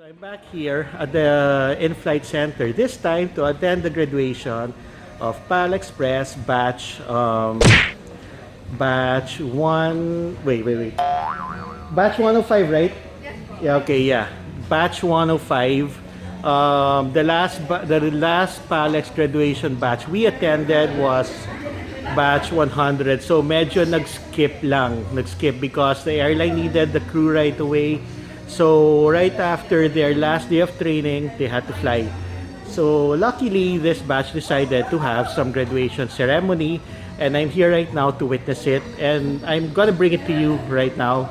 So I'm back here at the in-flight center, this time to attend the graduation of PAL Express batch 105, right? Yeah, okay, yeah. Batch 105. The last PALEX graduation batch we attended was batch 100. So medyo nag-skip because the airline needed the crew right away. So right after their last day of training, they had to fly. So luckily, this batch decided to have some graduation ceremony, and I'm here right now to witness it, and I'm gonna bring it to you right now.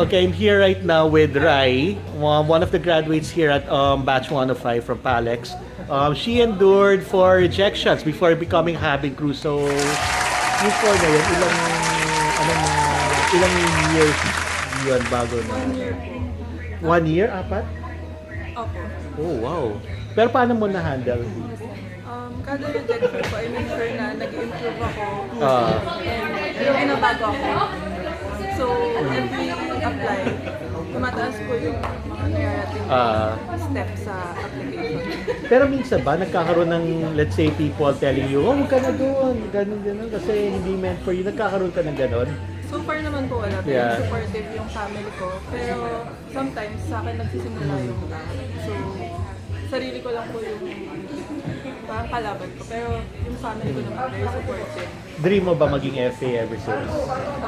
Okay, I'm here right now with Rai, one of the graduates here at batch 105 from PALEX. She endured 4 rejections before becoming cabin crew. So, yung 4 na yun, ilang years yun bago na? 1 year. 1 year? 4? Opo. Oh, wow. Pero paano mo na-handle? Kada rejection ko, I make sure na nag-improve ako. And binabago ako. So, every apply, tumataas ko yung mga narating step sa application. Pero minsan ba, nagkakaroon ng, let's say, people telling you, oh, huwag ka na doon, ganun, kasi hindi meant for you. Nagkakaroon ka ng ganun? So far naman po wala. Very supportive yung family ko. Pero sometimes sa akin nagsisimula yung So, sarili ko lang po yung parang kalaban ko. Pero yung family ko naman very supportive. Dream mo ba maging FA ever since?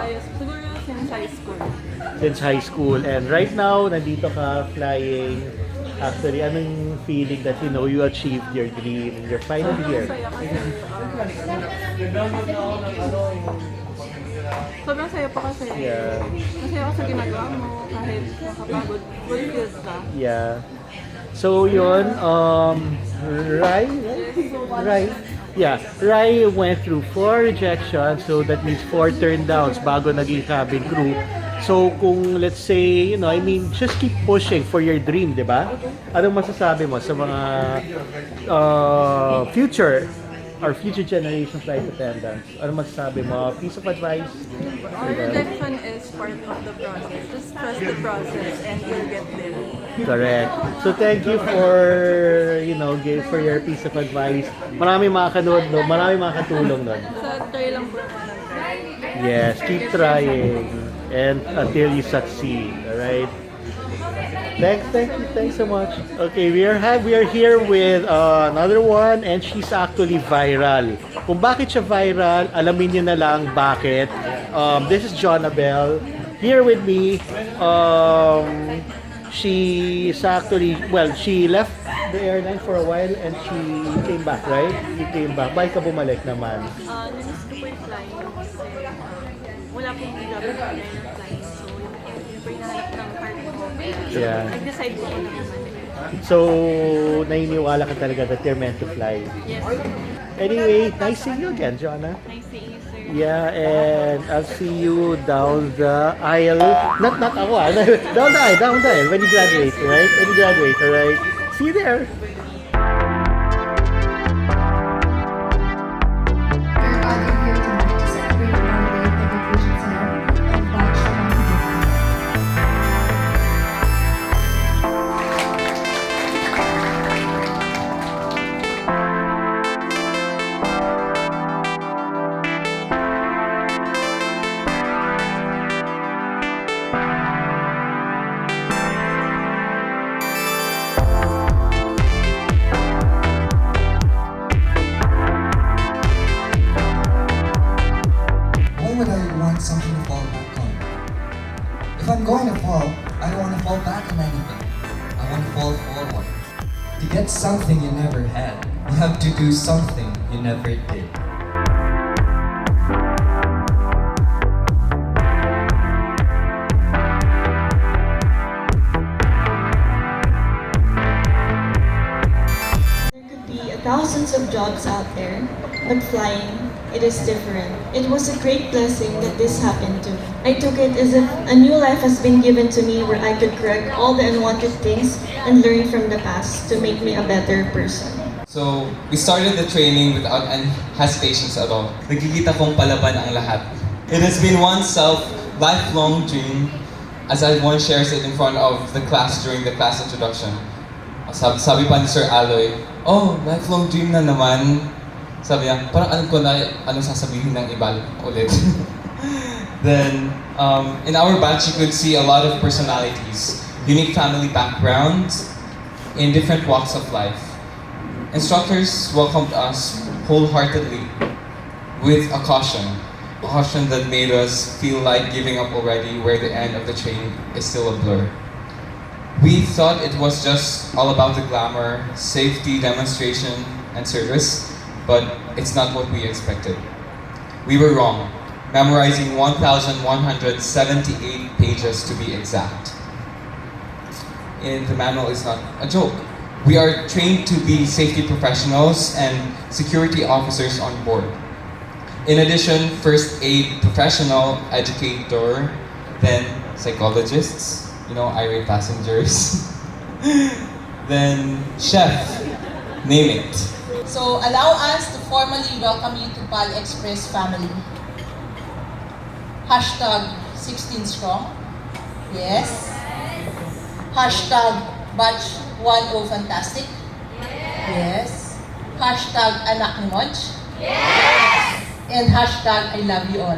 Yes, siguro since high school. Since high school. And right now, nandito ka flying. Actually, anong feeling that you know you achieved your dream in your final year? Sobrang saya po kasi. Yeah. Masaya ako sa ginagawa mo kahit makapagod. Fulfilled ka. Yeah. So yun, Rai? Yeah, Rai went through 4 rejections, so that means 4 turndowns bago naging cabin crew. So kung let's say, I mean, just keep pushing for your dream, di ba? Anong masasabi mo sa mga future generation flight attendants? Ano masasabi mo? Piece of advice? Rejection is part of the process. Just trust the process and you'll get there. Correct. So thank you for, for your piece of advice. Marami makakanood, no? Marami makakatulong nun. So try lang po. Yes, keep trying and until you succeed, all right? Thanks so much. Okay, we are here with another one, and she's actually viral. Kung bakit siya viral, alamin niyo na lang bakit. This is Jonabel here with me. She left the airline for a while and she came back, right? She came back. Bakit ka bumalik naman? Namiss ko po yung flying kasi wala pong job na flying. So, yun po yung nahanap ng partner ko. Yeah. Nag-decide po ako na naman. So, naniniwala ka talaga that you're meant to fly. Yes. Anyway, nice seeing you again, Jonah. Nice seeing you, sir. Yeah, and I'll see you down the aisle. Not ako, down the aisle when you graduate, right? When you graduate, alright? See you there. fall back on anything. I want to fall forward. To get something you never had, you have to do something you never did. There could be thousands of jobs out there, but flying, it is different. It was a great blessing that this happened to me. I took it as if a new life has been given to me where I could correct all the unwanted things and learn from the past to make me a better person. So, we started the training without any hesitations at all. Nagkikita kong palaban ang lahat. It has been oneself lifelong dream, as I once shares it in front of the class during the class introduction. Sabi pa ni Sir Aloy, oh, lifelong dream na naman. Sabi niya, parang alam ko na anong sasabihin ng iba ulit. Then, in our batch, you could see a lot of personalities, unique family backgrounds, in different walks of life. Instructors welcomed us wholeheartedly with a caution that made us feel like giving up already where the end of the training is still a blur. We thought it was just all about the glamour, safety, demonstration, and service, but it's not what we expected. We were wrong, memorizing 1,178 pages to be exact. And the manual is not a joke. We are trained to be safety professionals and security officers on board. In addition, first aid professional, educator, then psychologists, irate passengers, then chef, name it. So allow us to formally welcome you to Pal Express family. Hashtag 16 strong. Yes. Hashtag batch 10 fantastic. Yes. Hashtag anak ni Moj. Yes. And hashtag I love you all.